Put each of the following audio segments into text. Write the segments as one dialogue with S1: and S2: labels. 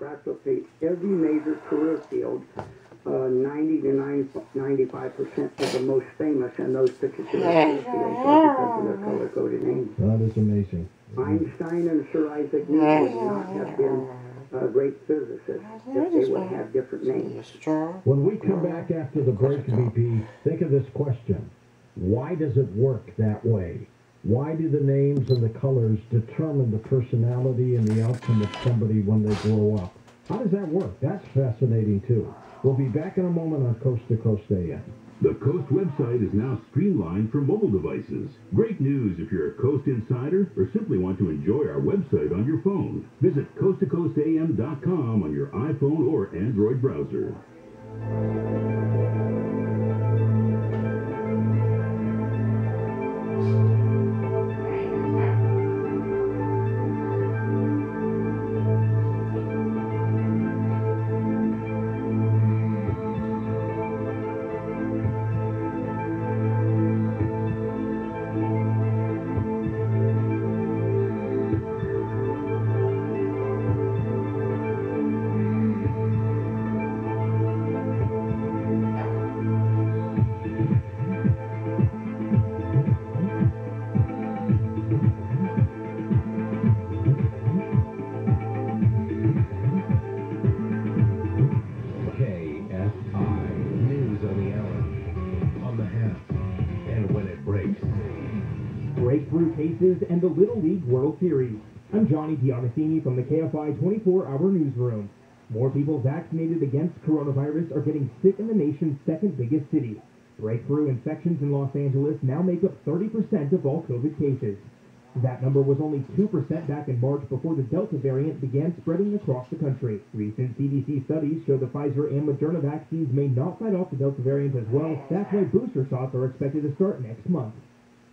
S1: practically every major career field, 90 to 95% of the most famous in those particular career fields are because of their color-coded names.
S2: That is amazing.
S1: Einstein and Sir Isaac Newton would not have been great physicists if they would have different names.
S2: When we come back after the break, VP, think of this question. Why does it work that way? Why do the names and the colors determine the personality and the outcome of somebody when they grow up? How does that work? That's fascinating, too. We'll be back in a moment on Coast to Coast AM.
S3: The Coast website is now streamlined for mobile devices. Great news if you're a Coast insider or simply want to enjoy our website on your phone. Visit coasttocoastam.com on your iPhone or Android browser.
S4: Breakthrough cases and the Little League World Series. I'm Johnny D'Agostini from the KFI 24-hour newsroom. More people vaccinated against coronavirus are getting sick in the nation's second biggest city. Breakthrough infections in Los Angeles now make up 30% of all COVID cases. That number was only 2% back in March before the Delta variant began spreading across the country. Recent CDC studies show the Pfizer and Moderna vaccines may not fight off the Delta variant as well. That's why booster shots are expected to start next month.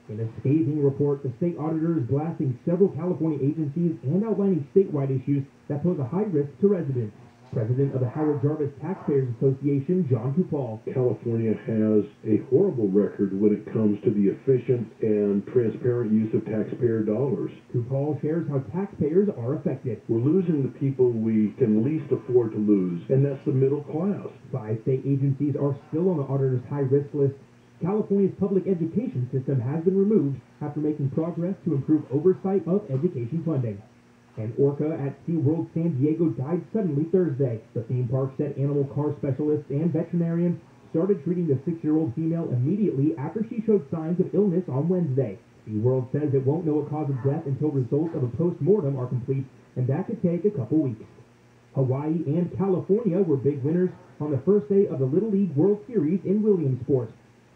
S4: In a scathing report, the state auditor is blasting several California agencies and outlining statewide issues that pose a high risk to residents. President of the Howard Jarvis Taxpayers Association, John Kupal.
S5: California has a horrible record when it comes to the efficient and transparent use of taxpayer dollars.
S4: Kupal shares how taxpayers are affected.
S5: We're losing the people we can least afford to lose, and that's the middle class. 5
S4: state agencies are still on the auditor's high-risk list. California's public education system has been removed after making progress to improve oversight of education funding. An orca at SeaWorld San Diego died suddenly Thursday. The theme park said animal car specialists and veterinarians started treating the 6-year-old female immediately after she showed signs of illness on Wednesday. SeaWorld says it won't know a cause of death until results of a post-mortem are complete, and that could take a couple weeks. Hawaii and California were big winners on the first day of the Little League World Series in Williamsport.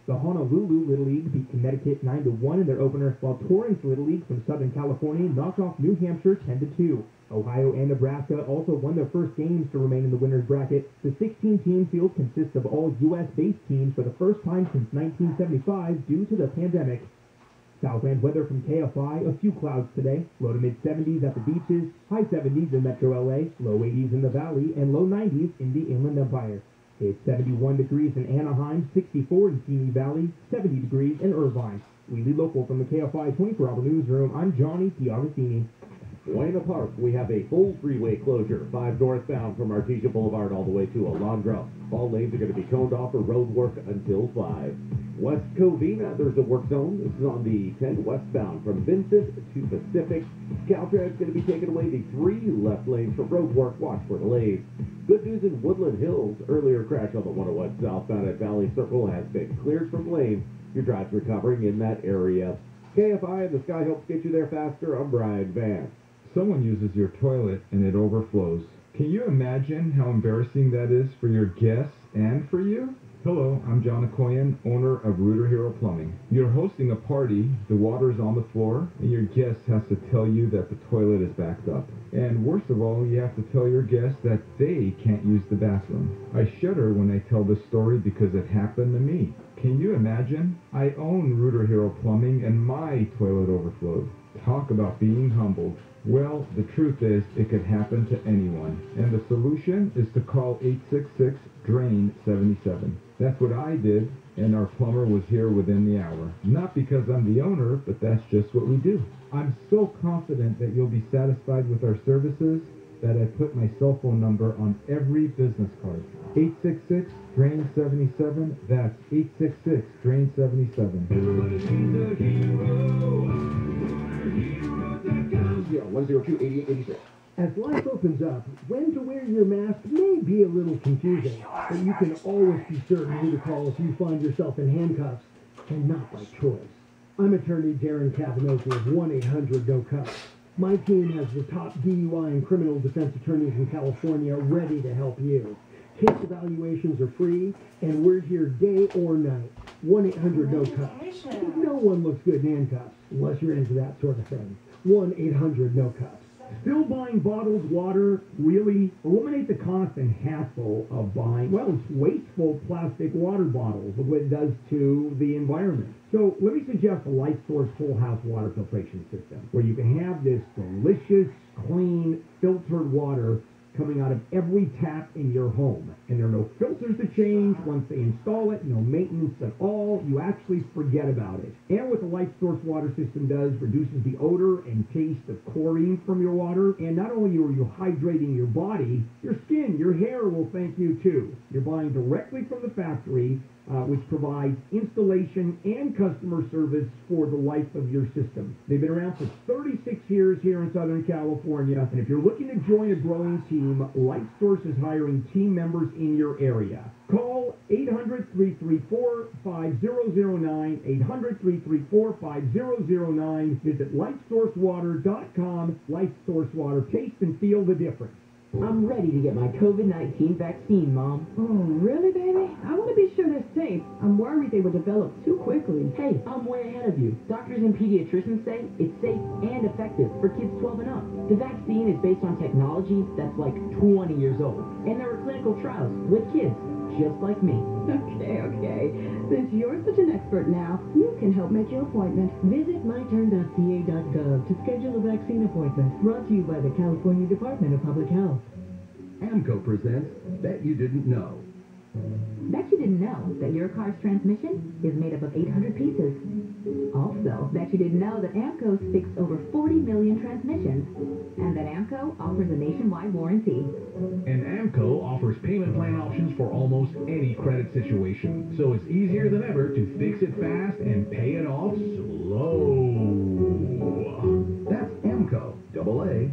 S4: The Honolulu Little League beat Connecticut 9-1 in their opener, while Torrance Little League from Southern California knocked off New Hampshire 10-2. Ohio and Nebraska also won their first games to remain in the winner's bracket. The 16-team field consists of all U.S.-based teams for the first time since 1975 due to the pandemic. Southland weather from KFI, a few clouds today, low to mid-70s at the beaches, high 70s in Metro LA, low 80s in the Valley, and low 90s in the Inland Empire. It's 71 degrees in Anaheim, 64 in Simi Valley, 70 degrees in Irvine. We lead local from the KFI 24-hour newsroom. I'm Johnny D'Agostini.
S6: Buena Park, we have a full freeway closure, 5 northbound from Artesia Boulevard all the way to Alondra. All lanes are going to be coned off for road work until 5. West Covina, there's a work zone. This is on the 10 westbound from Vincent to Pacific. Caltrans going to be taking away the 3 left lanes for road work. Watch for delays. Good news in Woodland Hills. Earlier crash on the 101 southbound at Valley Circle has been cleared from lanes. Your drive's recovering in that area. KFI and the Sky helps get you there faster. I'm Brian Van.
S7: Someone uses your toilet and it overflows. Can you imagine how embarrassing that is for your guests and for you? Hello, I'm John Okoyan, owner of Rooter Hero Plumbing. You're hosting a party, the water's on the floor, and your guest has to tell you that the toilet is backed up. And worst of all, you have to tell your guests that they can't use the bathroom. I shudder when I tell this story because it happened to me. Can you imagine? I own Rooter Hero Plumbing and my toilet overflowed. Talk about being humbled. Well, the truth is, it could happen to anyone. And the solution is to call 866-DRAIN-77. That's what I did, and our plumber was here within the hour. Not because I'm the owner, but that's just what we do. I'm so confident that you'll be satisfied with our services, that I put my cell phone number on every business card. 866-DRAIN-77. That's 866-DRAIN-77.
S6: 102-8886.
S4: As life opens up, when to wear your mask may be a little confusing, but you can always be certain who to call if you find yourself in handcuffs, and not by choice. I'm attorney Darren Cavanosi of 1-800-NO-CUFFS. My team has the top DUI and criminal defense attorneys in California ready to help you. Case evaluations are free, and we're here day or night. 1-800-NO-CUFFS. No one looks good in handcuffs, unless you're into that sort of thing. 1-800-NO-CUFFS.
S8: Still buying bottled water? Really? Eliminate the cost and hassle of buying, well, it's wasteful plastic water bottles of what it does to the environment. So let me suggest a Life Source Whole House water filtration system, where you can have this delicious, clean, filtered water coming out of every tap in your home. And there are no filters to change once they install it, no maintenance at all. You actually forget about it. And what the Life Source water system does reduces the odor and taste of chlorine from your water. And not only are you hydrating your body, your skin, your hair will thank you too. You're buying directly from the factory, which provides installation and customer service for the life of your system. They've been around for 36 years here in Southern California, and if you're looking to join a growing team, Life Source is hiring team members in your area. Call 800-334-5009, 800-334-5009. Visit lifesourcewater.com. Life Source Water. Taste and feel the difference.
S9: I'm ready to get my COVID-19 vaccine, Mom. Oh, really, baby? I want to be sure they're safe. I'm worried they were developed too quickly. Hey, I'm way ahead of you. Doctors and pediatricians say it's safe and effective for kids 12 and up. The vaccine is based on technology that's like 20 years old. And there are clinical trials with kids just like me. Okay. Since you're such an expert now, you can help make your appointment. Visit myturn.ca.gov to schedule a vaccine appointment. Brought to you by the California Department of Public Health.
S10: AMCO presents Bet You Didn't Know.
S11: Bet you didn't know that your car's transmission is made up of 800 pieces. Also, bet you didn't know that AMCO's fixed over 40 million transmissions, and that AMCO offers a nationwide warranty.
S12: And AMCO offers payment plan options for almost any credit situation, so it's easier than ever to fix it fast and pay it off slow.
S10: That's AMCO, AA,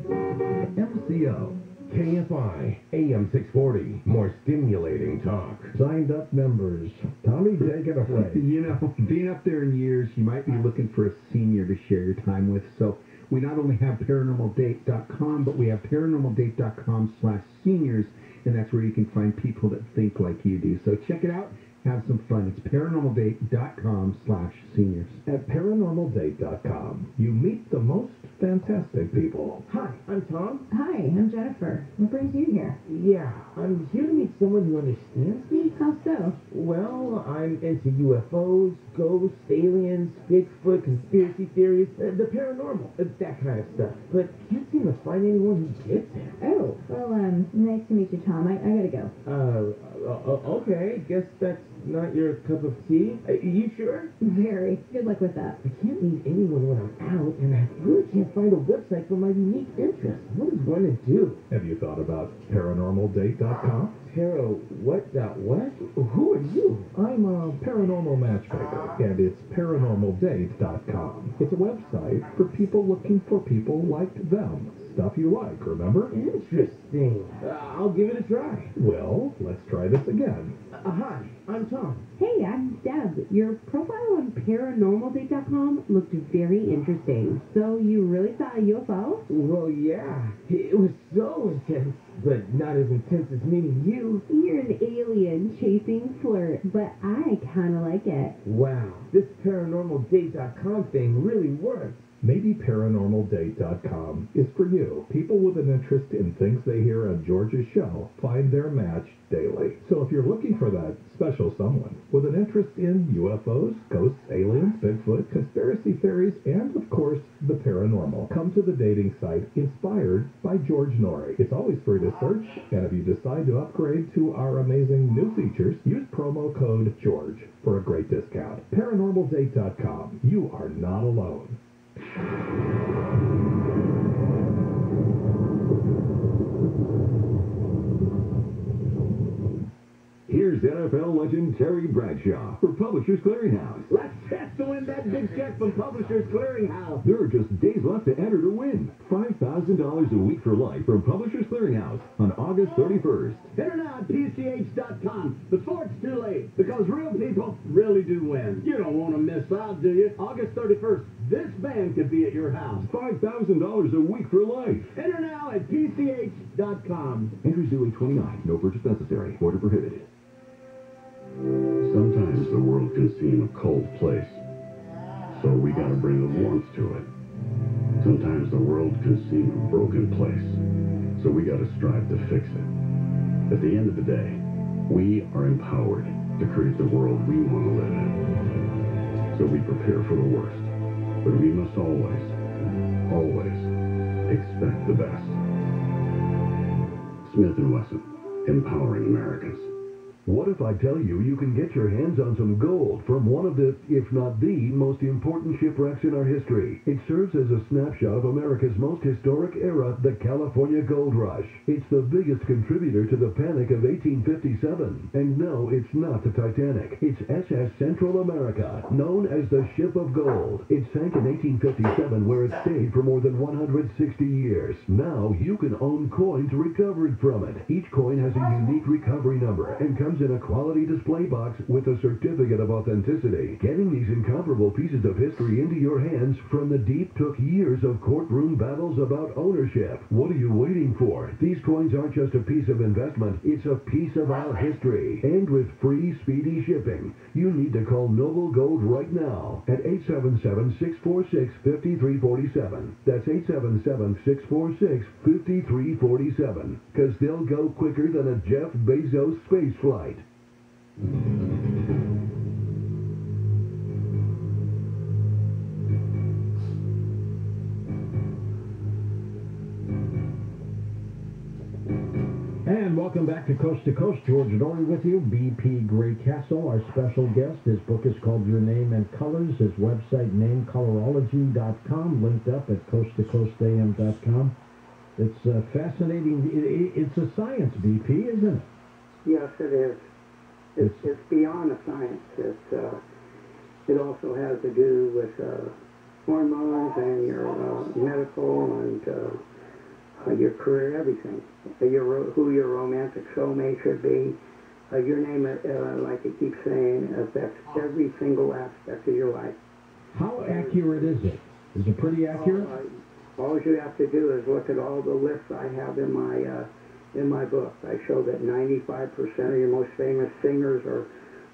S10: MCO. KFI, AM 640, more stimulating talk.
S2: Signed up members. Tommy, take it away.
S13: You know, being up there in years, you might be looking for a senior to share your time with. So we not only have paranormaldate.com, but we have paranormaldate.com/seniors, and that's where you can find people that think like you do. So check it out. Have some fun. It's paranormaldate.com/seniors.
S2: At paranormaldate.com, you meet the most fantastic people.
S14: Hi, I'm Tom.
S11: Hi, I'm Jennifer. What brings you here?
S14: Yeah, I'm here to meet someone who understands me.
S11: How so?
S14: Well, I'm into UFOs, ghosts, aliens, Bigfoot, conspiracy theories, the paranormal, that kind of stuff. But can't seem to find anyone who gets it.
S11: Oh, well, nice to meet you, Tom. I gotta go.
S14: Okay, guess that's not your cup of tea. You sure?
S11: Very. Good luck with that.
S14: I can't meet anyone when I'm out, and I really can't find a website for my unique interests. What is one to do?
S2: Have you thought about paranormaldate.com?
S14: What? Who are you?
S2: I'm a paranormal matchmaker, and it's paranormaldate.com. It's a website for people looking for people like them. Stuff you like, remember?
S14: Interesting. I'll give it a try.
S2: Well, let's try this again.
S14: Hi, I'm Tom.
S15: Hey, I'm Deb. Your profile on paranormaldate.com looked very interesting. So you really saw a UFO?
S14: Well, yeah. It was so intense, but not as intense as meeting you.
S15: You're an alien chasing flirt, but I kind of like it.
S14: Wow, this paranormaldate.com thing really works.
S2: Maybe paranormaldate.com is for you. People with an interest in things they hear on George's show find their match daily. So if you're looking for that special someone with an interest in UFOs, ghosts, aliens, Bigfoot, conspiracy theories, and of course, the paranormal, come to the dating site inspired by George Norrie. It's always free to search, and if you decide to upgrade to our amazing new features, use promo code GEORGE for a great discount. Paranormaldate.com. You are not alone.
S3: Here's NFL legend Terry Bradshaw for Publishers Clearinghouse.
S16: Let's chance to win that big check from Publishers Clearinghouse.
S3: There are just days left to enter to win $5,000 a week for life from Publishers Clearinghouse on August 31st.
S16: Enter now at PCH.com before it's too late, because real people really do win. You don't want to miss out, do you? August 31st, this band could be at your house.
S3: $5,000 a week for life.
S16: Enter now at PCH.com.
S3: Entries due 8/29. No purchase necessary. Order prohibited. Sometimes the world can seem a cold place, so we gotta bring the warmth to it. Sometimes the world can seem a broken place, so we gotta strive to fix it. At the end of the day, we are empowered to create the world we want to live in. So we prepare for the worst, but we must always, always expect the best. Smith & Wesson, empowering Americans.
S17: What if I tell you you can get your hands on some gold from one of the, if not the, most important shipwrecks in our history? It serves as a snapshot of America's most historic era, the California Gold Rush. It's the biggest contributor to the Panic of 1857. And no, it's not the Titanic. It's SS Central America, known as the Ship of Gold. It sank in 1857, where it stayed for more than 160 years. Now you can own coins recovered from it. Each coin has a unique recovery number and comes in a quality display box with a certificate of authenticity. Getting these incomparable pieces of history into your hands from the deep took years of courtroom battles about ownership. What are you waiting for? These coins aren't just a piece of investment, it's a piece of our history. And with free, speedy shipping, you need to call Noble Gold right now at 877-646-5347. That's 877-646-5347. Because they'll go quicker than a Jeff Bezos space flight.
S2: And welcome back to Coast. George Dory with you, BP Gray Castle, our special guest. His book is called Your Name and Colors. His website, namecolorology.com, linked up at coasttocoastam.com. It's fascinating. It's a science, BP, isn't it?
S1: Yes, it is. It's beyond a science. It also has to do with hormones and your medical and your career, everything. Who your romantic soulmate should be. Your name, like it keeps saying, affects every single aspect of your life.
S2: How accurate is it? Is it pretty accurate?
S1: All you have to do is look at all the lists I have in my book. I show that 95% of your most famous singers are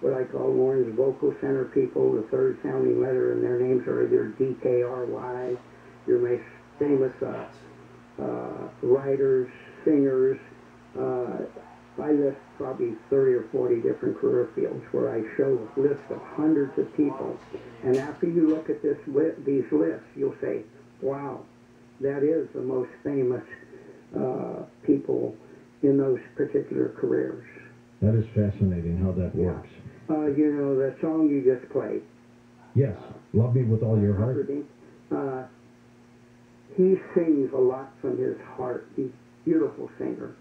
S1: what I call Lauren's vocal center people, the third sounding letter, and their names are either DKRY, your most famous writers, singers. I list probably 30 or 40 different career fields where I show a list of hundreds of people. And after you look at these lists, you'll say, wow, that is the most famous people in those particular careers.
S2: That is fascinating how that works.
S1: You know, the song you just played.
S2: Yes, Love Me With All Your Heart.
S1: He sings a lot from his heart. He's a beautiful singer.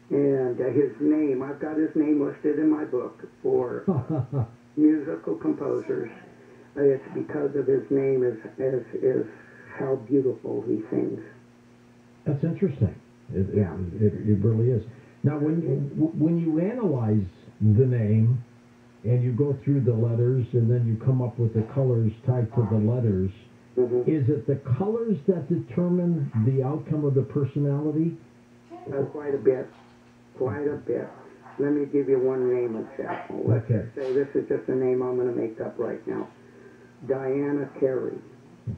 S1: And his name, I've got his name listed in my book for musical composers. It's because of his name is how beautiful he sings.
S2: That's interesting. It really is. Now, when you analyze the name and you go through the letters and then you come up with the colors tied to the letters, is it the colors that determine the outcome of the personality?
S1: Quite a bit. Quite a bit. Let me give you one name example. Let's just say this is just a name I'm going to make up right now. Diana Carey.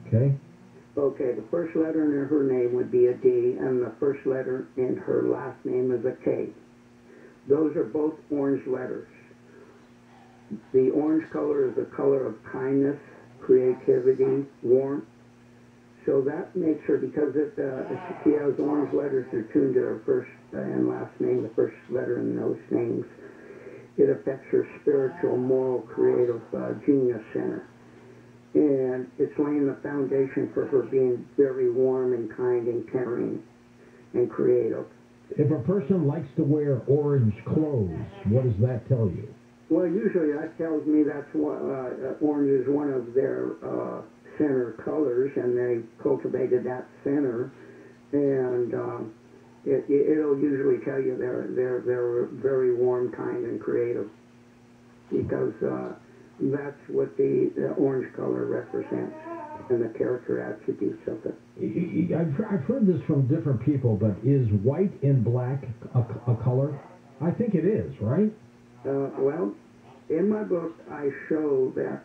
S2: Okay.
S1: Okay, the first letter in her name would be a D, and the first letter in her last name is a K. Those are both orange letters. The orange color is the color of kindness, creativity, warmth. So that makes her, because she has orange letters, they're tuned to her first and last name, the first letter in those names. It affects her spiritual, moral, creative genius center. And it's laying the foundation for her being very warm and kind and caring and creative.
S2: If a person likes to wear orange clothes, what does that tell you?
S1: Well, usually that tells me that's what, orange is one of their center colors, and they cultivated that center, and it'll usually tell you they're very warm, kind, and creative, because that's what the orange color represents, and the character attributes of it.
S2: I've heard this from different people, but is white and black a color? I think it is, right?
S1: Well, in my book, I show that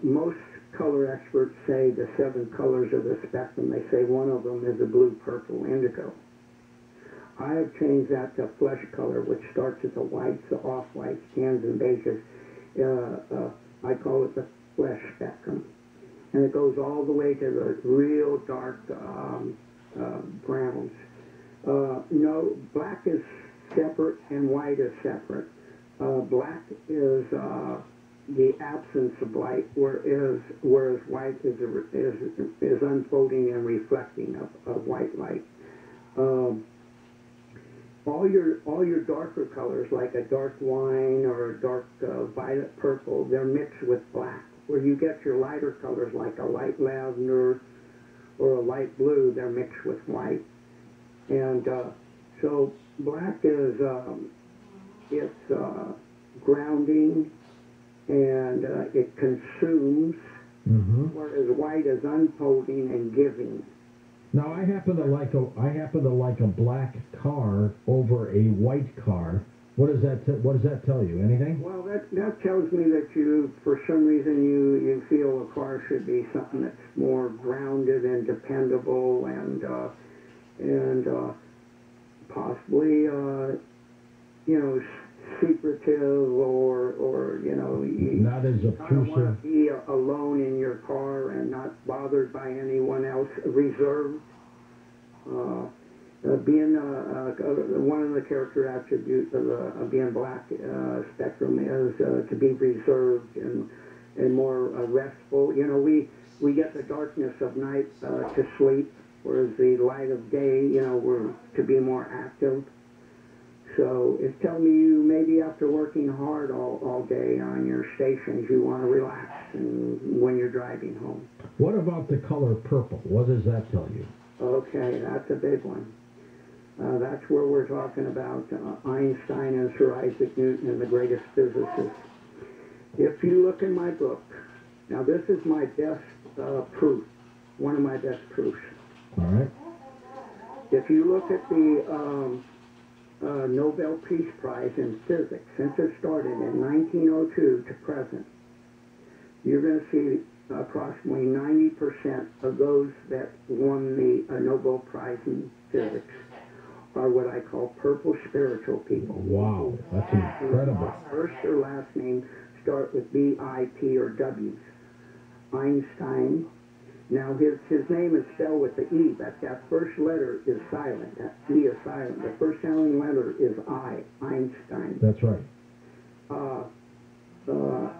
S1: most color experts say the 7 colors of the spectrum. They say one of them is a blue, purple, indigo. I have changed that to flesh color, which starts at the whites, the off-whites, tans, and beiges. I call it the flesh spectrum. And it goes all the way to the real dark browns. No, black is separate and white is separate. Black is the absence of light, whereas white is unfolding and reflecting of white light. All your darker colors, like a dark wine or a dark violet purple, they're mixed with black. Where you get your lighter colors, like a light lavender or a light blue, they're mixed with white. And so black is it's grounding, and it consumes, whereas white is unfolding and giving.
S2: Now I happen to like a black car over a white car. What does that tell you? Anything?
S1: Well, that tells me that you, for some reason, you feel a car should be something that's more grounded and dependable, and possibly secretive, or
S2: not as obtrusive.
S1: I don't want to be alone in your car and not bothered by anyone else. Reserved. Being one of the character attributes of being black spectrum is to be reserved and more restful. We get the darkness of night to sleep, whereas the light of day, we're to be more active. So it's telling me you maybe after working hard all day on your stations, you want to relax when you're driving home.
S2: What about the color purple? What does that tell you?
S1: Okay, that's a big one. That's where we're talking about Einstein and Sir Isaac Newton and the greatest physicists. If you look in my book, now this is my best proof, one of my best proofs.
S2: All right.
S1: If you look at the Nobel Peace Prize in Physics, since it started in 1902 to present, you're going to see approximately 90% of those that won the Nobel Prize in Physics are what I call purple spiritual people.
S2: Wow, that's incredible.
S1: First or last name start with B, I, P, or W's. Einstein. Now his name is spelled with the E, but that first letter is silent. That E is silent. The first sounding letter is I, Einstein.
S2: That's right.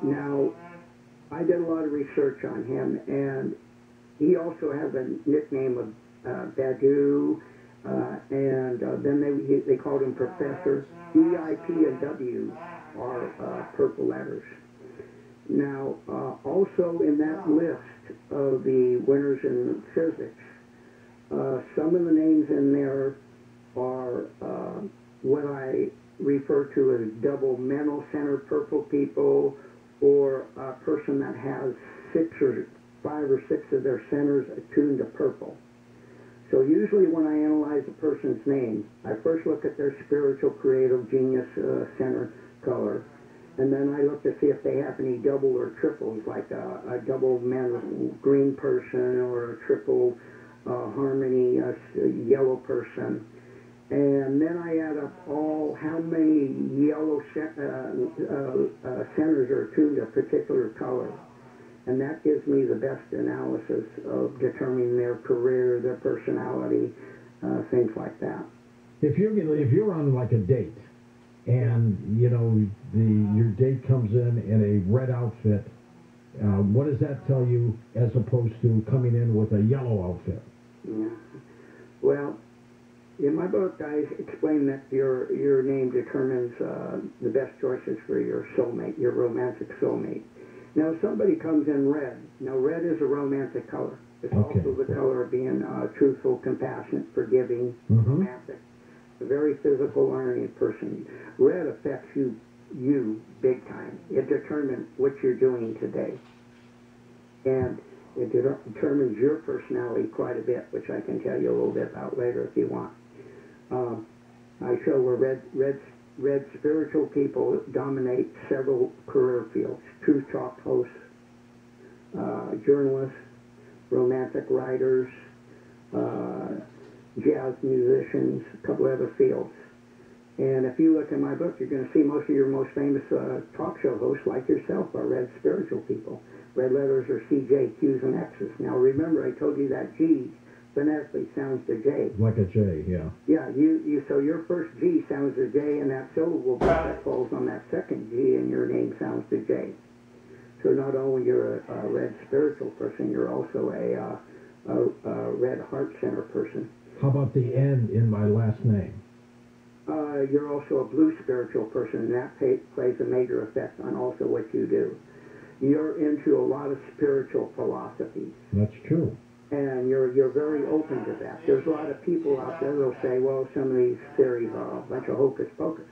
S1: Now, I did a lot of research on him, and he also has a nickname of Badu, and then they called him Professor. E, I, P, and W are purple letters. Now, also in that list of the winners in physics, some of the names in there are what I refer to as double mental center purple people, or a person that has 5 or 6 of their centers attuned to purple. So usually when I analyze a person's name, I first look at their spiritual creative genius center color, and then I look to see if they have any double or triples, like a double mental green person or a triple harmony yellow person. And then I add up how many yellow centers are attuned to a particular color. And that gives me the best analysis of determining their career, their personality, things like that.
S2: If you're on like a date, and your date comes in a red outfit, what does that tell you as opposed to coming in with a yellow outfit?
S1: Yeah. Well, In my book, I explain that your name determines the best choices for your soulmate, your romantic soulmate. Now, somebody comes in red. Now, red is a romantic color. It's also the color of being truthful, compassionate, forgiving, romantic, a very physical-oriented person. Red affects you big time. It determines what you're doing today. And it determines your personality quite a bit, which I can tell you a little bit about later if you want. I show where red spiritual people dominate several career fields: truth talk hosts, journalists, romantic writers, jazz musicians, a couple other fields. And if you look in my book, you're going to see most of your most famous talk show hosts, like yourself, are red spiritual people. Red letters are CJ, Q's, and X's. Now remember, I told you that G phonetically sounds to J.
S2: Like a J, yeah.
S1: Yeah, so your first G sounds to J, and that syllable that falls on that second G, and your name sounds to J. So not only you're a red spiritual person, you're also a red heart center person.
S2: How about the N in my last name?
S1: You're also a blue spiritual person, and that plays a major effect on also what you do. You're into a lot of spiritual philosophies.
S2: That's true.
S1: And you're very open to that. There's a lot of people out there that'll say, well, some of these theories are a bunch of hocus pocus.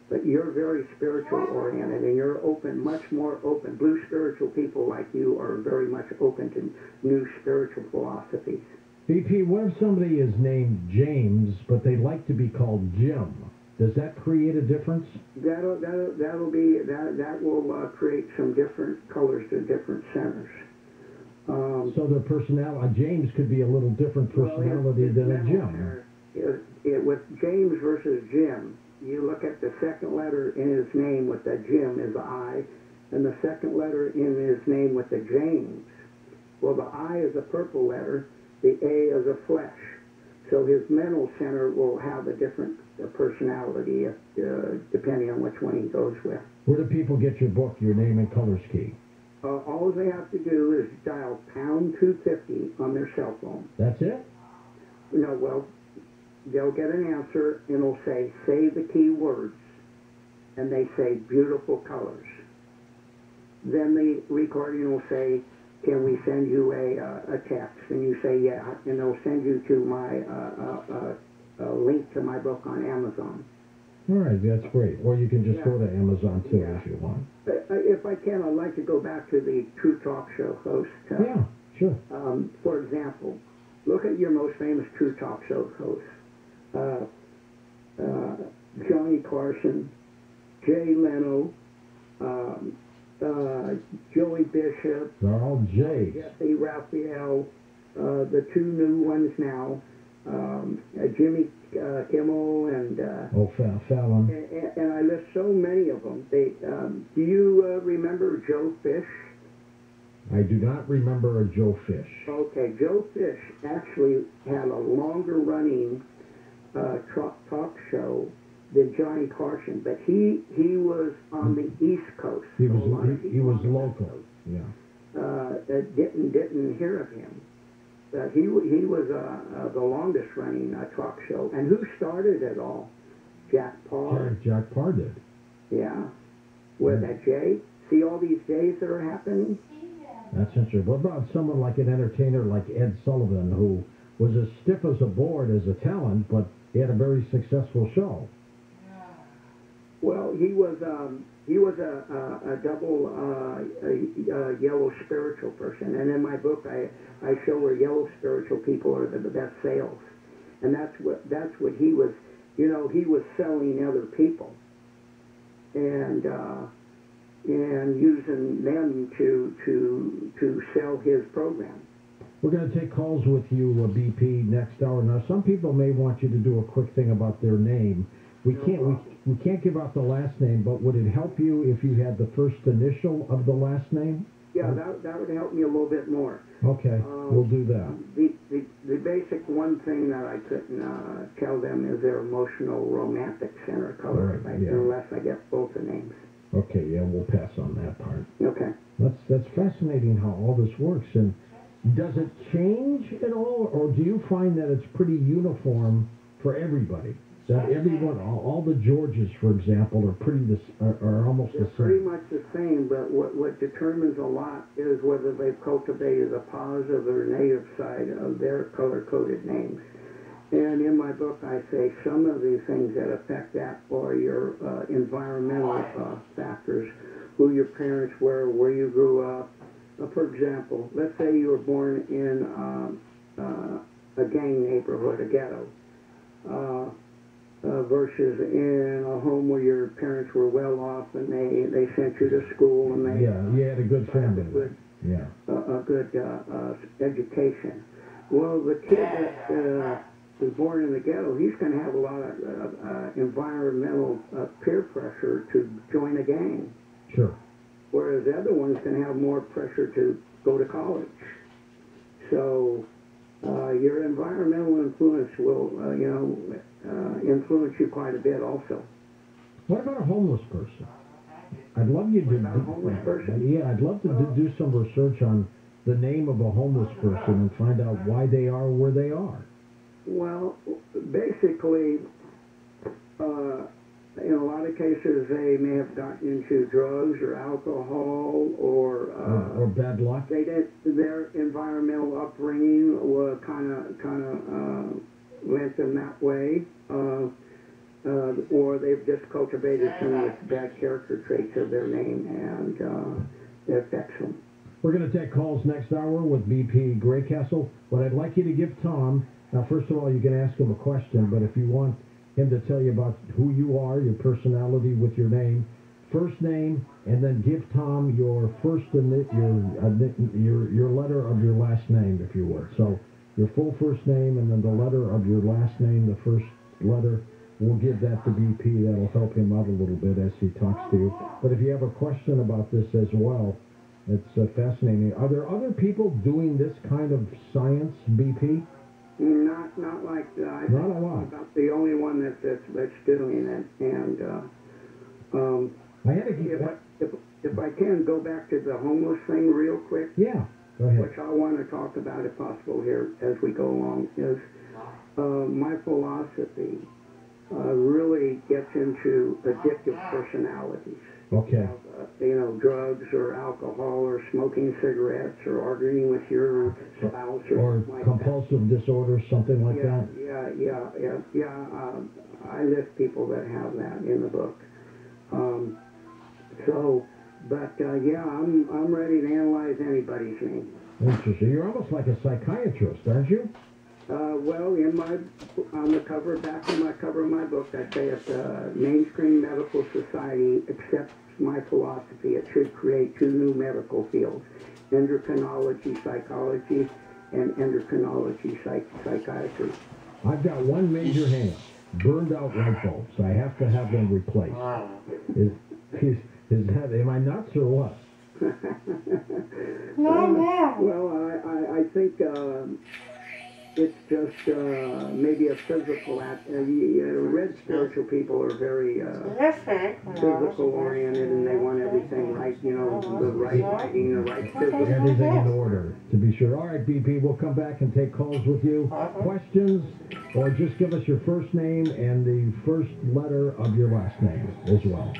S1: But you're very spiritual oriented, and you're open, much more open. Blue spiritual people like you are very much open to new spiritual philosophies.
S2: BP, what if somebody is named James, but they like to be called Jim? Does that create a difference?
S1: That will create some different colors to different centers.
S2: So the personality, James could be a little different personality than a Jim.
S1: With James versus Jim, you look at the second letter in his name with the Jim is the I, and the second letter in his name with the James. Well, the I is a purple letter, the A is a flesh. So his mental center will have a different personality depending on which one he goes with.
S2: Where do people get your book, your name and colors key?
S1: All they have to do is dial pound 250 on their cell phone.
S2: That's it?
S1: No, well, they'll get an answer and it'll say the key words, and they say beautiful colors. Then the recording will say, can we send you a text? And you say yeah, and they'll send you to my link to my book on Amazon.
S2: All right, that's great. Or you can just go to Amazon too if you want.
S1: If I can, I'd like to go back to the True Talk Show host.
S2: Yeah, sure.
S1: For example, look at your most famous True Talk Show hosts. Johnny Carson, Jay Leno, Joey Bishop.
S2: They're all J's.
S1: Jesse Raphael, the two new ones now, Jimmy Kimmel and
S2: Fallon.
S1: And I list so many of them. Do you remember Joe Fish?
S2: I do not remember a Joe Fish.
S1: Okay, Joe Fish actually had a longer running talk show than Johnny Carson, but he was on the East Coast.
S2: He was local. Yeah.
S1: Didn't hear of him. He was the longest running talk show. And who started it all? Jack Parr.
S2: Jack Parr did.
S1: Yeah. With that Jay? See all these J's that are happening?
S2: That's interesting. What about someone like an entertainer like Ed Sullivan, who was as stiff as a board as a talent, but he had a very successful show?
S1: Well, he was a double yellow spiritual person, and in my book I show where yellow spiritual people are the best sales, and that's what he was. You know, he was selling other people, and using them to sell his program.
S2: We're going to take calls with you, BP, next hour. Now, some people may want you to do a quick thing about their name. We can't give out the last name, but would it help you if you had the first initial of the last name?
S1: Yeah, that would help me a little bit more.
S2: Okay, we'll do that.
S1: The basic one thing that I couldn't tell them is their emotional romantic center color, unless I get both the names.
S2: Okay, yeah, we'll pass on that part.
S1: Okay.
S2: That's fascinating how all this works. And does it change at all, or do you find that it's pretty uniform for everybody. That everyone, all the Georges, for example, are almost the
S1: They're pretty
S2: same.
S1: much the same, but what determines a lot is whether they've cultivated the positive or negative side of their color-coded names. And in my book, I say some of the things that affect that are your environmental factors, who your parents were, where you grew up. For example, let's say you were born in a gang neighborhood, a ghetto. Versus in a home where your parents were well off and they sent you to school and they
S2: you had a good family.
S1: A good education. Well, the kid that is born in the ghetto, he's going to have a lot of environmental peer pressure to join a gang.
S2: Sure.
S1: Whereas the other one's going to have more pressure to go to college. So your environmental influence will, influence you quite a bit also.
S2: What about a homeless person? I'd love you to.
S1: A homeless person?
S2: Yeah, I'd love to do some research on the name of a homeless person and find out why they are where they are.
S1: Well, basically, in a lot of cases, they may have gotten into drugs or alcohol or
S2: bad luck.
S1: Their environmental upbringing was kind of went them that way, or they've just cultivated some of the bad character traits of their name, and it affects them.
S2: We're going to take calls next hour with BP Graycastle. What I'd like you to give Tom, now first of all, you can ask him a question, but if you want him to tell you about who you are, your personality with your name, first name, and then give Tom your your letter of your last name, if you would. So your full first name and then the letter of your last name, the first letter. We'll give that to BP. That'll help him out a little bit as he talks to you. But if you have a question about this as well, it's fascinating. Are there other people doing this kind of science, BP?
S1: Not like that.
S2: Not a lot.
S1: About the only one that's doing it, and
S2: I had to
S1: if I can go back to the homeless thing real quick.
S2: Yeah, go ahead.
S1: Which I want to talk about if possible here as we go along is my philosophy really gets into addictive personalities.
S2: Okay.
S1: Drugs or alcohol or smoking cigarettes or arguing with your spouse or something like
S2: compulsive disorder, something like that.
S1: Yeah. I list people that have that in the book. I'm ready to analyze anybody's name.
S2: Interesting. You're almost like a psychiatrist, aren't you?
S1: Well, on the cover, back on my cover of my book, I say if the mainstream medical society accepts my philosophy, it should create two new medical fields: endocrinology psychology and endocrinology psychiatry.
S2: I've got one major hand, burned out light bulbs. I have to have them replaced. Is that, am I nuts or what?
S1: I think it's just maybe a physical act. Red spiritual people are very physical oriented, and they want everything right. The right lighting, the right physical.
S2: Everything in order, to be sure. All right, BP, we'll come back and take calls with you. Questions, or just give us your first name and the first letter of your last name as well.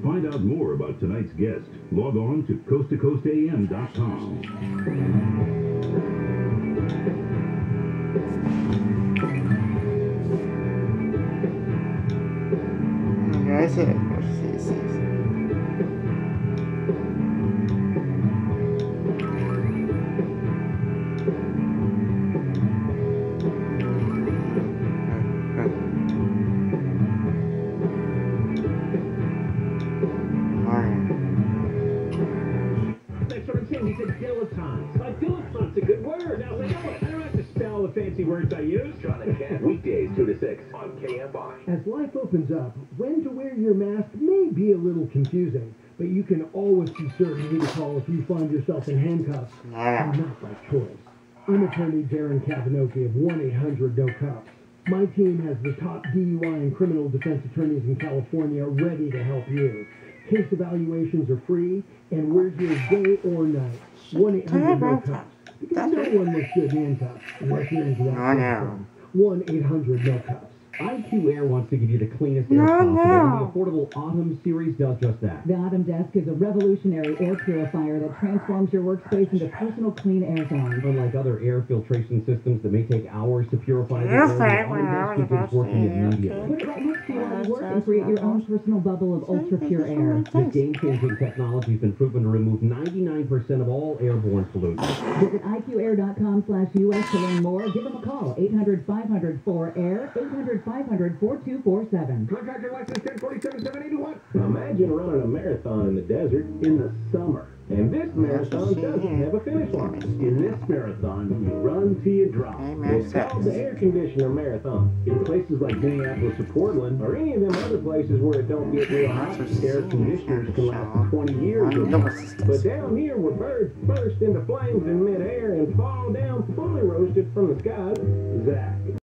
S3: Find out more about tonight's guest. Log on to coasttocoastam.com.
S18: That's what I'm saying. He said dilettante. Dilettante's a good word. Now, I don't have to spell the fancy words I use.
S10: John and Ken, weekdays 2 to 6 on KFI.
S8: As life opens up, when to wear your mask may be a little confusing, but you can always be certain who to call if you find yourself in handcuffs. Not by choice. I'm attorney Darren Kavanoki of 1-800-NO-CUFFS. My team has the top DUI and criminal defense attorneys in California ready to help you. Case evaluations are free, and we're here day or night. 1-800-NO-CUFFS. Because no one looks good in handcuffs unless you're into that.
S4: 1-800-NO-CUPS. IQ Air wants to give you the cleanest air possible, and the affordable Autumn series does just that.
S19: The Autumn Desk is a revolutionary air purifier that transforms your workspace into personal clean air zones.
S4: Unlike other air filtration systems that may take hours to purify the air, the Autumn Desk begins working immediately.
S19: Put it right next to you while you work and create your own personal bubble of ultra-pure air.
S4: This game-changing technology has been proven to remove 99% of all airborne pollutants.
S19: Visit IQAir.com/US to learn more. Give them a call, 800-500-4AIR, 800-500-4247.
S4: Contractor license 1047-781.
S18: Imagine running a marathon in the desert in the summer. And this marathon doesn't have a finish line. In this marathon, you run till you drop. It's called the Air Conditioner Marathon. In places like Minneapolis or Portland, or any of them other places where it don't get real hot, air conditioners can last 20 years or more. But down here where birds burst into flames in midair and fall down fully roasted from the skies, Zach.